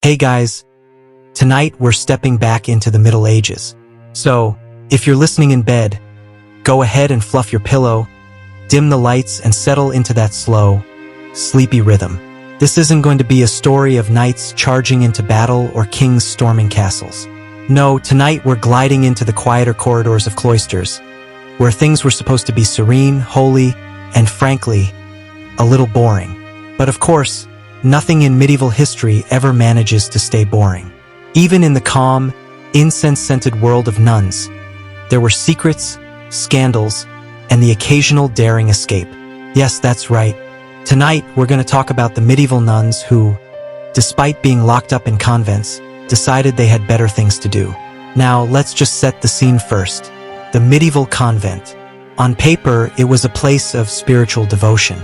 Hey guys, tonight we're stepping back into the Middle Ages. So, if you're listening in bed, go ahead and fluff your pillow, dim the lights and settle into that slow, sleepy rhythm. This isn't going to be a story of knights charging into battle or kings storming castles. No, tonight we're gliding into the quieter corridors of cloisters, where things were supposed to be serene, holy, and frankly, a little boring. But of course, nothing in medieval history ever manages to stay boring. Even in the calm, incense-scented world of nuns, there were secrets, scandals, and the occasional daring escape. Yes, that's right. Tonight, we're going to talk about the medieval nuns who, despite being locked up in convents, decided they had better things to do. Now, let's just set the scene first. The medieval convent. On paper, it was a place of spiritual devotion.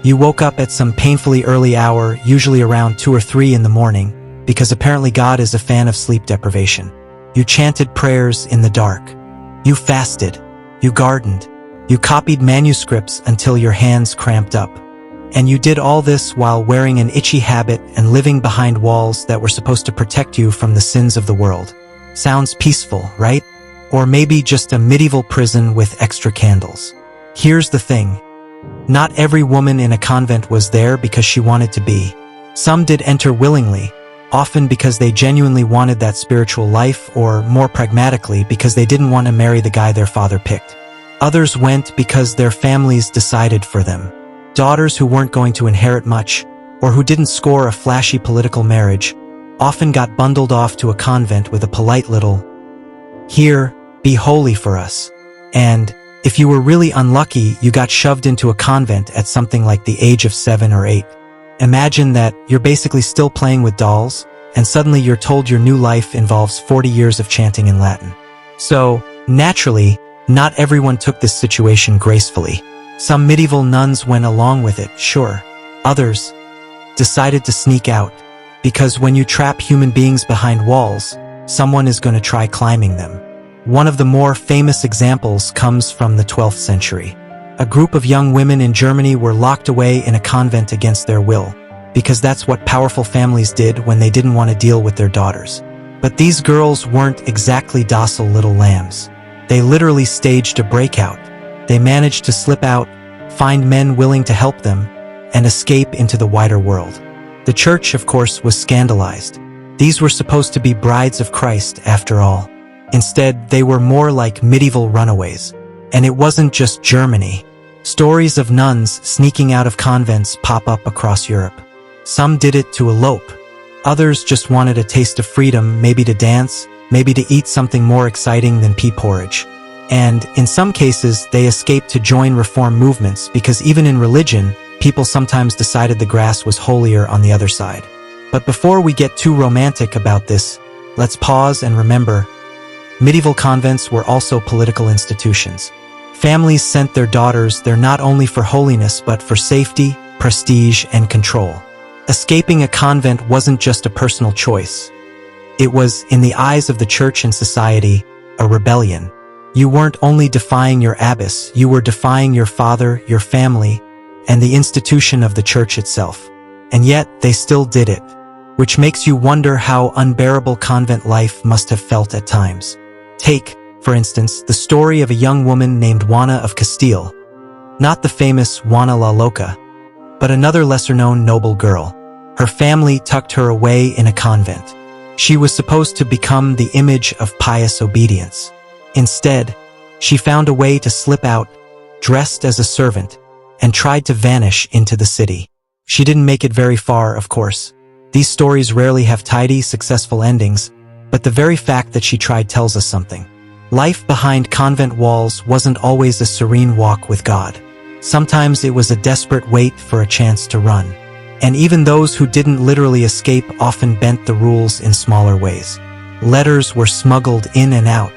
You woke up at some painfully early hour, usually around 2 or 3 in the morning, because apparently God is a fan of sleep deprivation. You chanted prayers in the dark. You fasted. You gardened. You copied manuscripts until your hands cramped up. And you did all this while wearing an itchy habit and living behind walls that were supposed to protect you from the sins of the world. Sounds peaceful, right? Or maybe just a medieval prison with extra candles. Here's the thing. Not every woman in a convent was there because she wanted to be. Some did enter willingly, often because they genuinely wanted that spiritual life, or more pragmatically because they didn't want to marry the guy their father picked. Others went because their families decided for them. Daughters who weren't going to inherit much, or who didn't score a flashy political marriage, often got bundled off to a convent with a polite little, "Here, be holy for us." And if you were really unlucky, you got shoved into a convent at something like the age of 7 or 8. Imagine that you're basically still playing with dolls, and suddenly you're told your new life involves 40 years of chanting in Latin. So, naturally, not everyone took this situation gracefully. Some medieval nuns went along with it, sure. Others decided to sneak out, because when you trap human beings behind walls, someone is going to try climbing them. One of the more famous examples comes from the 12th century. A group of young women in Germany were locked away in a convent against their will, because that's what powerful families did when they didn't want to deal with their daughters. But these girls weren't exactly docile little lambs. They literally staged a breakout. They managed to slip out, find men willing to help them, and escape into the wider world. The church, of course, was scandalized. These were supposed to be brides of Christ, after all. Instead, they were more like medieval runaways. And it wasn't just Germany. Stories of nuns sneaking out of convents pop up across Europe. Some did it to elope. Others just wanted a taste of freedom, maybe to dance, maybe to eat something more exciting than pea porridge. And in some cases, they escaped to join reform movements because even in religion, people sometimes decided the grass was holier on the other side. But before we get too romantic about this, let's pause and remember, medieval convents were also political institutions. Families sent their daughters there not only for holiness but for safety, prestige, and control. Escaping a convent wasn't just a personal choice. It was, in the eyes of the church and society, a rebellion. You weren't only defying your abbess, you were defying your father, your family, and the institution of the church itself. And yet, they still did it, which makes you wonder how unbearable convent life must have felt at times. Take, for instance, the story of a young woman named Juana of Castile. Not the famous Juana la Loca, but another lesser-known noble girl. Her family tucked her away in a convent. She was supposed to become the image of pious obedience. Instead, she found a way to slip out, dressed as a servant, and tried to vanish into the city. She didn't make it very far, of course. These stories rarely have tidy, successful endings, but the very fact that she tried tells us something. Life behind convent walls wasn't always a serene walk with God. Sometimes it was a desperate wait for a chance to run. And even those who didn't literally escape often bent the rules in smaller ways. Letters were smuggled in and out.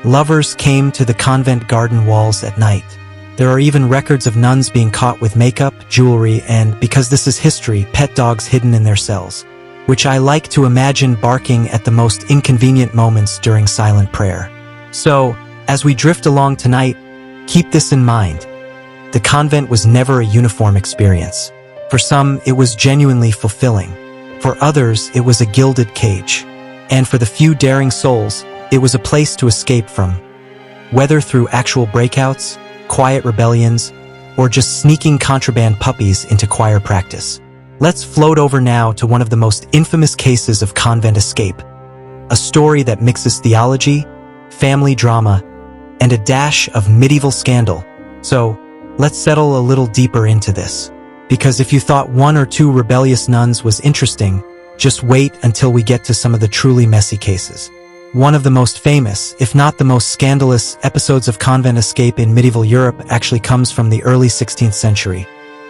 Lovers came to the convent garden walls at night. There are even records of nuns being caught with makeup, jewelry, and, because this is history, pet dogs hidden in their cells, which I like to imagine barking at the most inconvenient moments during silent prayer. So, as we drift along tonight, keep this in mind. The convent was never a uniform experience. For some, it was genuinely fulfilling. For others, it was a gilded cage. And for the few daring souls, it was a place to escape from. Whether through actual breakouts, quiet rebellions, or just sneaking contraband puppies into choir practice. Let's float over now to one of the most infamous cases of convent escape. A story that mixes theology, family drama, and a dash of medieval scandal. So, let's settle a little deeper into this. Because if you thought one or two rebellious nuns was interesting, just wait until we get to some of the truly messy cases. One of the most famous, if not the most scandalous, episodes of convent escape in medieval Europe actually comes from the early 16th century,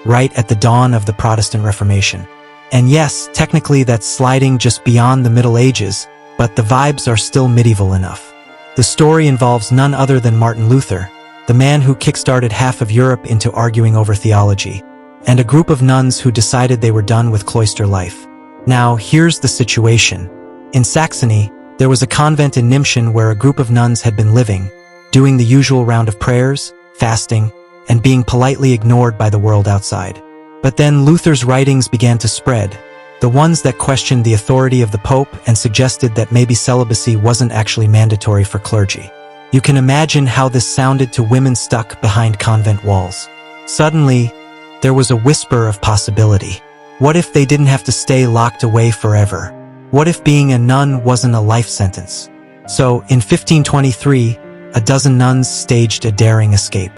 right at the dawn of the Protestant Reformation. And yes, technically that's sliding just beyond the Middle Ages, but the vibes are still medieval enough. The story involves none other than Martin Luther, the man who kickstarted half of Europe into arguing over theology, and a group of nuns who decided they were done with cloister life. Now, here's the situation. In Saxony, there was a convent in Nimschen where a group of nuns had been living, doing the usual round of prayers, fasting, and being politely ignored by the world outside. But then Luther's writings began to spread, the ones that questioned the authority of the Pope and suggested that maybe celibacy wasn't actually mandatory for clergy. You can imagine how this sounded to women stuck behind convent walls. Suddenly, there was a whisper of possibility. What if they didn't have to stay locked away forever? What if being a nun wasn't a life sentence? So, in 1523, a dozen nuns staged a daring escape.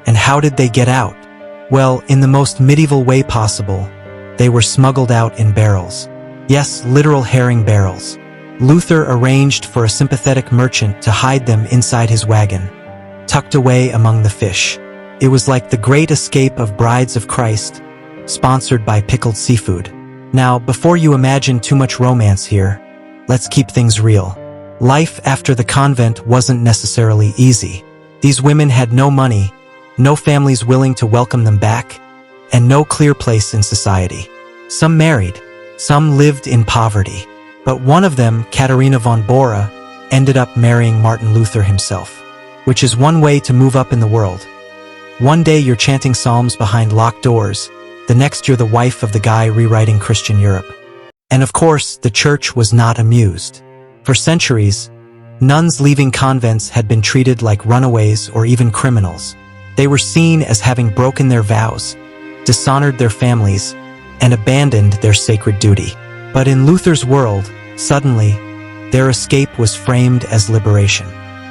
And how did they get out? Well, in the most medieval way possible, they were smuggled out in barrels. Yes, literal herring barrels. Luther arranged for a sympathetic merchant to hide them inside his wagon, tucked away among the fish. It was like the great escape of Brides of Christ, sponsored by pickled seafood. Now, before you imagine too much romance here, let's keep things real. Life after the convent wasn't necessarily easy. These women had no money, no families willing to welcome them back, and no clear place in society. Some married, some lived in poverty. But one of them, Katharina von Bora, ended up marrying Martin Luther himself, which is one way to move up in the world. One day you're chanting psalms behind locked doors, the next you're the wife of the guy rewriting Christian Europe. And of course, the church was not amused. For centuries, nuns leaving convents had been treated like runaways or even criminals. They were seen as having broken their vows, dishonored their families, and abandoned their sacred duty. But in Luther's world, suddenly, their escape was framed as liberation.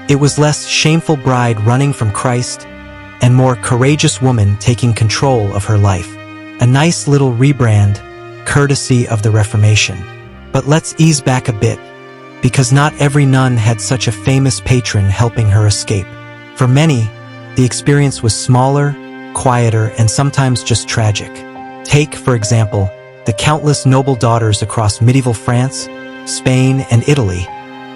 It was less shameful bride running from Christ and more courageous woman taking control of her life. A nice little rebrand, courtesy of the Reformation. But let's ease back a bit, because not every nun had such a famous patron helping her escape. For many, the experience was smaller, quieter, and sometimes just tragic. Take, for example, the countless noble daughters across medieval France, Spain, and Italy,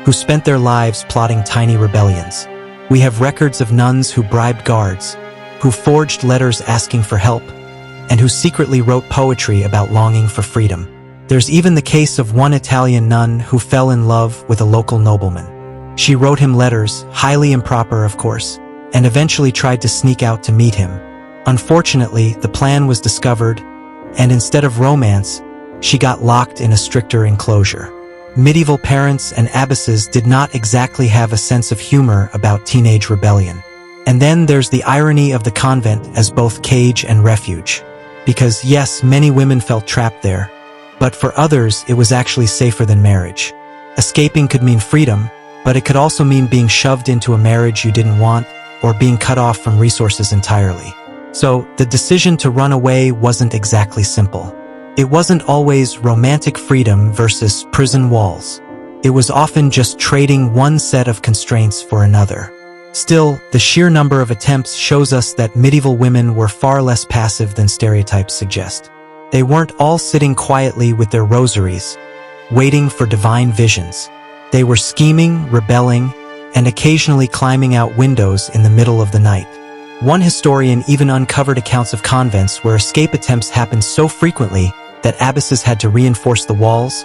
who spent their lives plotting tiny rebellions. We have records of nuns who bribed guards, who forged letters asking for help, and who secretly wrote poetry about longing for freedom. There's even the case of one Italian nun who fell in love with a local nobleman. She wrote him letters, highly improper of course, and eventually tried to sneak out to meet him. Unfortunately, the plan was discovered, and instead of romance, she got locked in a stricter enclosure. Medieval parents and abbesses did not exactly have a sense of humor about teenage rebellion. And then there's the irony of the convent as both cage and refuge. Because yes, many women felt trapped there, but for others it was actually safer than marriage. Escaping could mean freedom, but it could also mean being shoved into a marriage you didn't want, or being cut off from resources entirely. So, the decision to run away wasn't exactly simple. It wasn't always romantic freedom versus prison walls. It was often just trading one set of constraints for another. Still, the sheer number of attempts shows us that medieval women were far less passive than stereotypes suggest. They weren't all sitting quietly with their rosaries, waiting for divine visions. They were scheming, rebelling, and occasionally climbing out windows in the middle of the night. One historian even uncovered accounts of convents where escape attempts happened so frequently that abbesses had to reinforce the walls,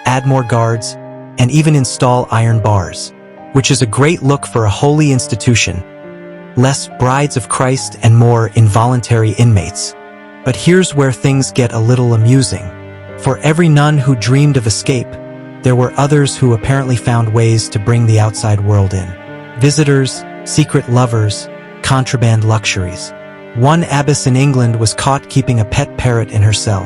add more guards, and even install iron bars, which is a great look for a holy institution. Less brides of Christ and more involuntary inmates. But here's where things get a little amusing. For every nun who dreamed of escape, there were others who apparently found ways to bring the outside world in. Visitors, secret lovers, contraband luxuries. One abbess in England was caught keeping a pet parrot in her cell,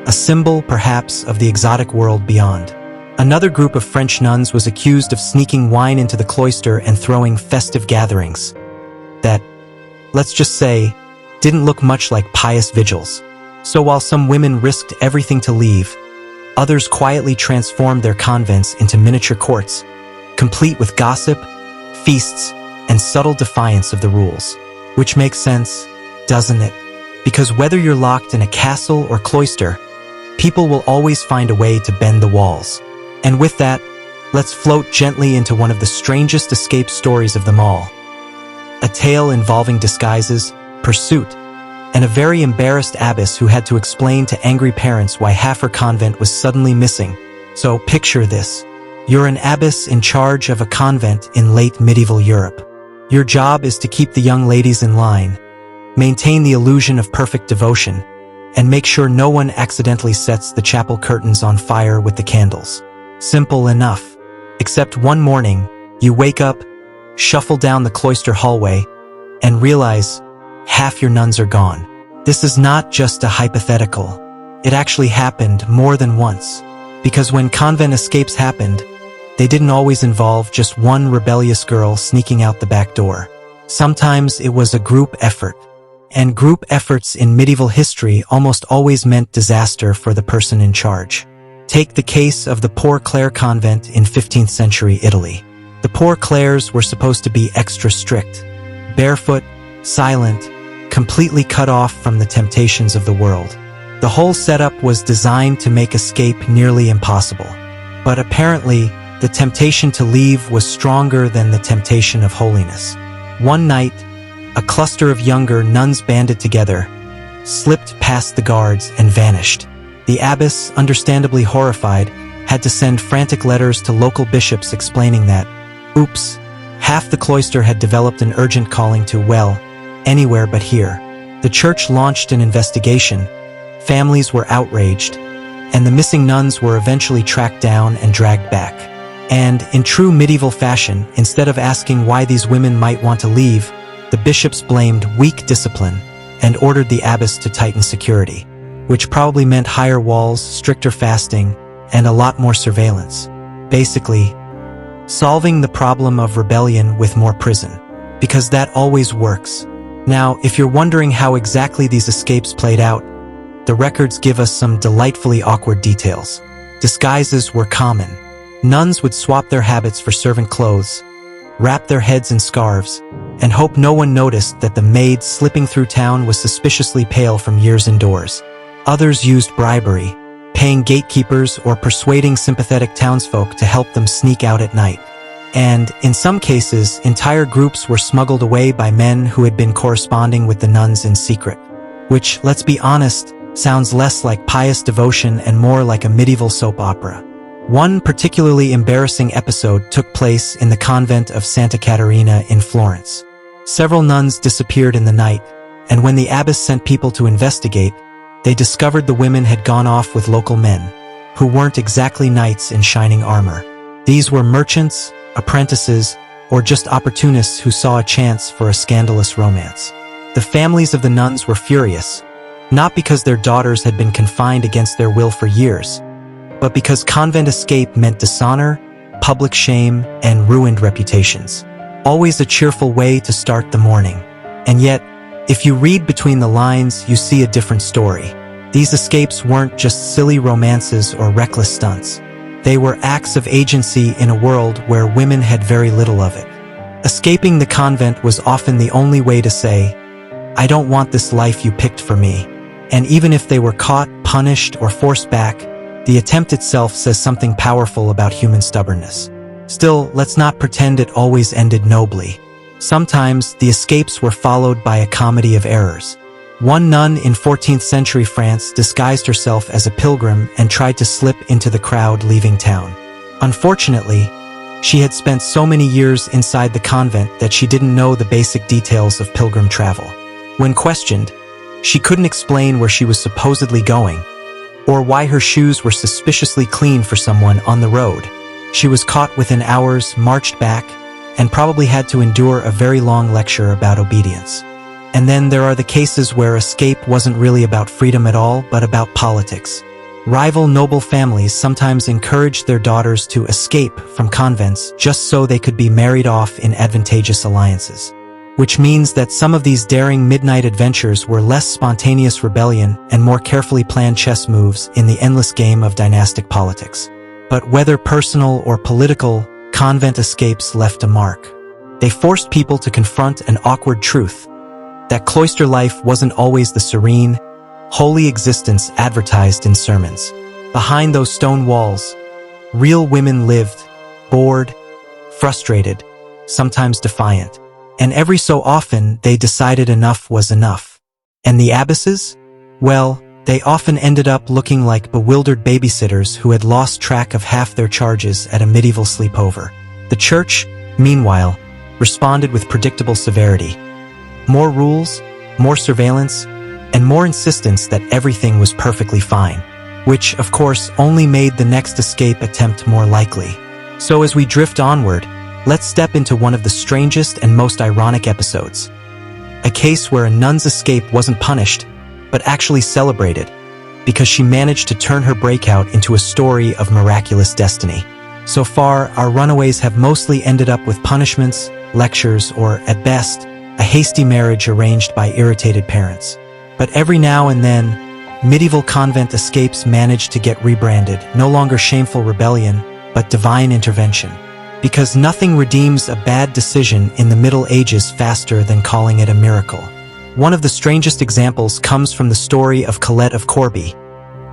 a symbol, perhaps, of the exotic world beyond. Another group of French nuns was accused of sneaking wine into the cloister and throwing festive gatherings that, let's just say, didn't look much like pious vigils. So while some women risked everything to leave, others quietly transformed their convents into miniature courts, complete with gossip, feasts, and subtle defiance of the rules. Which makes sense, doesn't it? Because whether you're locked in a castle or cloister, people will always find a way to bend the walls. And with that, let's float gently into one of the strangest escape stories of them all. A tale involving disguises, pursuit, and a very embarrassed abbess who had to explain to angry parents why half her convent was suddenly missing. So picture this. You're an abbess in charge of a convent in late medieval Europe. Your job is to keep the young ladies in line, maintain the illusion of perfect devotion, and make sure no one accidentally sets the chapel curtains on fire with the candles. Simple enough. Except one morning, you wake up, shuffle down the cloister hallway, and realize half your nuns are gone. This is not just a hypothetical. It actually happened more than once. Because when convent escapes happened, they didn't always involve just one rebellious girl sneaking out the back door. Sometimes it was a group effort. And group efforts in medieval history almost always meant disaster for the person in charge. Take the case of the Poor Clare convent in 15th century Italy. The Poor Clares were supposed to be extra strict, barefoot, silent, completely cut off from the temptations of the world. The whole setup was designed to make escape nearly impossible. But apparently, the temptation to leave was stronger than the temptation of holiness. One night, a cluster of younger nuns banded together, slipped past the guards, and vanished. The abbess, understandably horrified, had to send frantic letters to local bishops explaining that, oops, half the cloister had developed an urgent calling to, well, anywhere but here. The church launched an investigation, families were outraged, and the missing nuns were eventually tracked down and dragged back. And, in true medieval fashion, instead of asking why these women might want to leave, the bishops blamed weak discipline and ordered the abbess to tighten security, which probably meant higher walls, stricter fasting, and a lot more surveillance. Basically, solving the problem of rebellion with more prison, because that always works. Now, if you're wondering how exactly these escapes played out, the records give us some delightfully awkward details. Disguises were common. Nuns would swap their habits for servant clothes, wrap their heads in scarves, and hope no one noticed that the maid slipping through town was suspiciously pale from years indoors. Others used bribery, paying gatekeepers or persuading sympathetic townsfolk to help them sneak out at night. And, in some cases, entire groups were smuggled away by men who had been corresponding with the nuns in secret. Which, let's be honest, sounds less like pious devotion and more like a medieval soap opera. One particularly embarrassing episode took place in the convent of Santa Caterina in Florence. Several nuns disappeared in the night, and when the abbess sent people to investigate, they discovered the women had gone off with local men, who weren't exactly knights in shining armor. These were merchants, apprentices, or just opportunists who saw a chance for a scandalous romance. The families of the nuns were furious, not because their daughters had been confined against their will for years, but because convent escape meant dishonor, public shame, and ruined reputations. Always a cheerful way to start the morning. And yet, if you read between the lines, you see a different story. These escapes weren't just silly romances or reckless stunts. They were acts of agency in a world where women had very little of it. Escaping the convent was often the only way to say, I don't want this life you picked for me. And even if they were caught, punished, or forced back, the attempt itself says something powerful about human stubbornness. Still, let's not pretend it always ended nobly. Sometimes, the escapes were followed by a comedy of errors. One nun in 14th century France disguised herself as a pilgrim and tried to slip into the crowd leaving town. Unfortunately, she had spent so many years inside the convent that she didn't know the basic details of pilgrim travel. When questioned, she couldn't explain where she was supposedly going, or why her shoes were suspiciously clean for someone on the road. She was caught within hours, marched back, and probably had to endure a very long lecture about obedience. And then there are the cases where escape wasn't really about freedom at all, but about politics. Rival noble families sometimes encouraged their daughters to escape from convents just so they could be married off in advantageous alliances. Which means that some of these daring midnight adventures were less spontaneous rebellion and more carefully planned chess moves in the endless game of dynastic politics. But whether personal or political, convent escapes left a mark. They forced people to confront an awkward truth: that cloister life wasn't always the serene, holy existence advertised in sermons. Behind those stone walls, real women lived, bored, frustrated, sometimes defiant. And every so often, they decided enough was enough. And the abbesses? Well, they often ended up looking like bewildered babysitters who had lost track of half their charges at a medieval sleepover. The church, meanwhile, responded with predictable severity. More rules, more surveillance, and more insistence that everything was perfectly fine, which, of course, only made the next escape attempt more likely. So as we drift onward, let's step into one of the strangest and most ironic episodes. A case where a nun's escape wasn't punished, but actually celebrated, because she managed to turn her breakout into a story of miraculous destiny. So far, our runaways have mostly ended up with punishments, lectures, or, at best, a hasty marriage arranged by irritated parents. But every now and then, medieval convent escapes manage to get rebranded, no longer shameful rebellion, but divine intervention. Because nothing redeems a bad decision in the Middle Ages faster than calling it a miracle. One of the strangest examples comes from the story of Colette of Corbie,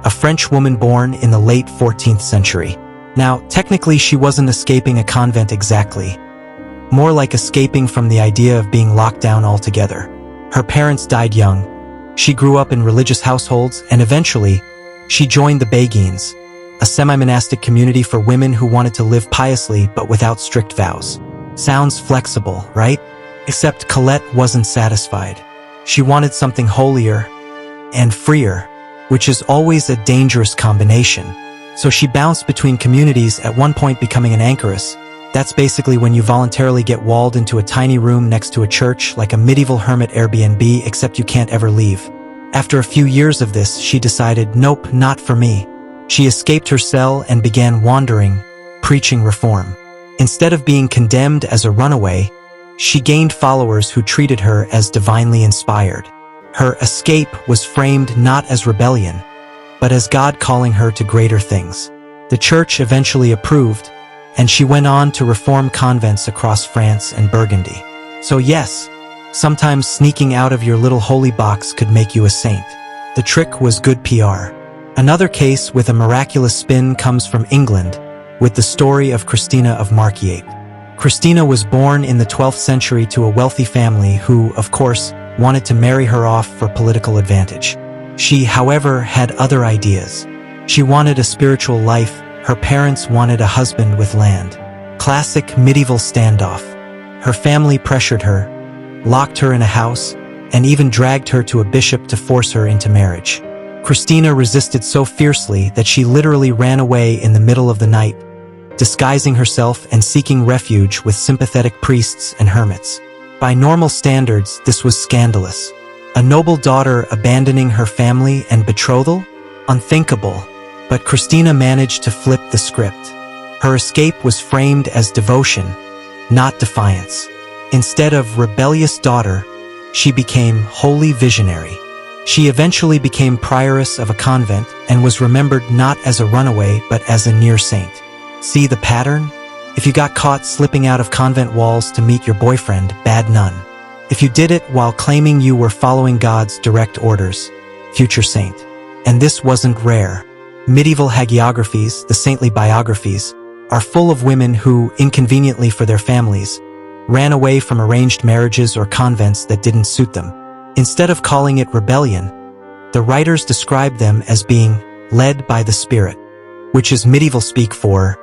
a French woman born in the late 14th century. Now, technically she wasn't escaping a convent exactly, more like escaping from the idea of being locked down altogether. Her parents died young, she grew up in religious households, and eventually, she joined the Beguines, a semi-monastic community for women who wanted to live piously but without strict vows. Sounds flexible, right? Except Colette wasn't satisfied. She wanted something holier and freer, which is always a dangerous combination. So she bounced between communities, at one point becoming an anchoress. That's basically when you voluntarily get walled into a tiny room next to a church, like a medieval hermit Airbnb, except you can't ever leave. After a few years of this, she decided, nope, not for me. She escaped her cell and began wandering, preaching reform. Instead of being condemned as a runaway, she gained followers who treated her as divinely inspired. Her escape was framed not as rebellion, but as God calling her to greater things. The church eventually approved, and she went on to reform convents across France and Burgundy. So yes, sometimes sneaking out of your little holy box could make you a saint. The trick was good PR. Another case with a miraculous spin comes from England, with the story of Christina of Markyate. Christina was born in the 12th century to a wealthy family who, of course, wanted to marry her off for political advantage. She, however, had other ideas. She wanted a spiritual life, her parents wanted a husband with land. Classic medieval standoff. Her family pressured her, locked her in a house, and even dragged her to a bishop to force her into marriage. Christina resisted so fiercely that she literally ran away in the middle of the night, disguising herself and seeking refuge with sympathetic priests and hermits. By normal standards, this was scandalous. A noble daughter abandoning her family and betrothal? Unthinkable. But Christina managed to flip the script. Her escape was framed as devotion, not defiance. Instead of rebellious daughter, she became holy visionary. She eventually became prioress of a convent and was remembered not as a runaway but as a near saint. See the pattern? If you got caught slipping out of convent walls to meet your boyfriend, bad nun. If you did it while claiming you were following God's direct orders, future saint. And this wasn't rare. Medieval hagiographies, the saintly biographies, are full of women who, inconveniently for their families, ran away from arranged marriages or convents that didn't suit them. Instead of calling it rebellion, the writers described them as being led by the Spirit, which is medieval speak for,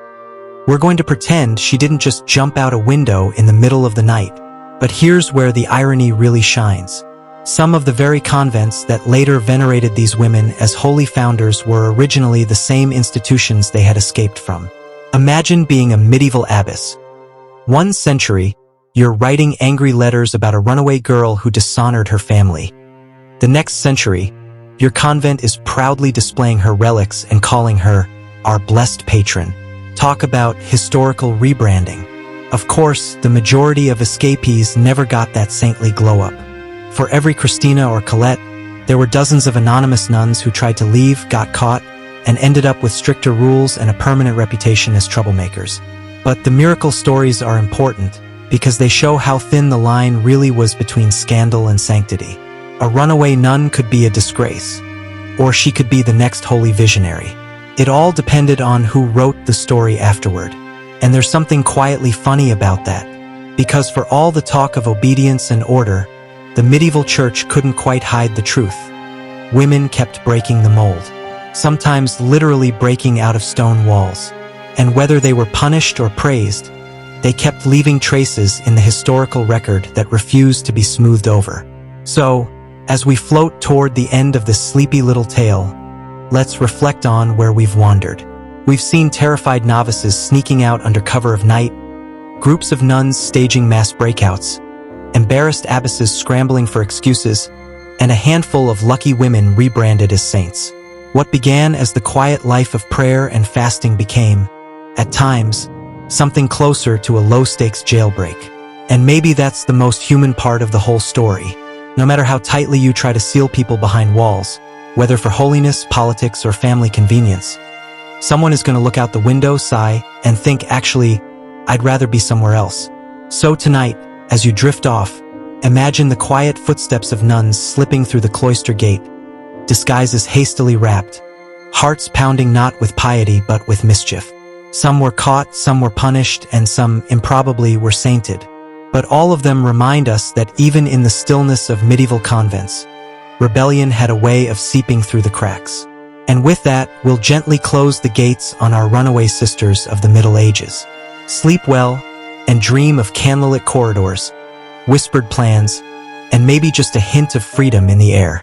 we're going to pretend she didn't just jump out a window in the middle of the night. But here's where the irony really shines. Some of the very convents that later venerated these women as holy founders were originally the same institutions they had escaped from. Imagine being a medieval abbess. One century, you're writing angry letters about a runaway girl who dishonored her family. The next century, your convent is proudly displaying her relics and calling her our blessed patron. Talk about historical rebranding. Of course, the majority of escapees never got that saintly glow-up. For every Christina or Colette, there were dozens of anonymous nuns who tried to leave, got caught, and ended up with stricter rules and a permanent reputation as troublemakers. But the miracle stories are important because they show how thin the line really was between scandal and sanctity. A runaway nun could be a disgrace, or she could be the next holy visionary. It all depended on who wrote the story afterward. And there's something quietly funny about that, because for all the talk of obedience and order, the medieval church couldn't quite hide the truth. Women kept breaking the mold, sometimes literally breaking out of stone walls. And whether they were punished or praised, they kept leaving traces in the historical record that refused to be smoothed over. So, as we float toward the end of this sleepy little tale, let's reflect on where we've wandered. We've seen terrified novices sneaking out under cover of night, groups of nuns staging mass breakouts, embarrassed abbesses scrambling for excuses, and a handful of lucky women rebranded as saints. What began as the quiet life of prayer and fasting became, at times, something closer to a low-stakes jailbreak. And maybe that's the most human part of the whole story. No matter how tightly you try to seal people behind walls, whether for holiness, politics, or family convenience, someone is going to look out the window, sigh, and think, actually, I'd rather be somewhere else. So tonight, as you drift off, imagine the quiet footsteps of nuns slipping through the cloister gate, disguises hastily wrapped, hearts pounding not with piety but with mischief. Some were caught, some were punished, and some, improbably, were sainted. But all of them remind us that even in the stillness of medieval convents, rebellion had a way of seeping through the cracks. And with that, we'll gently close the gates on our runaway sisters of the Middle Ages. Sleep well, and dream of candlelit corridors, whispered plans, and maybe just a hint of freedom in the air.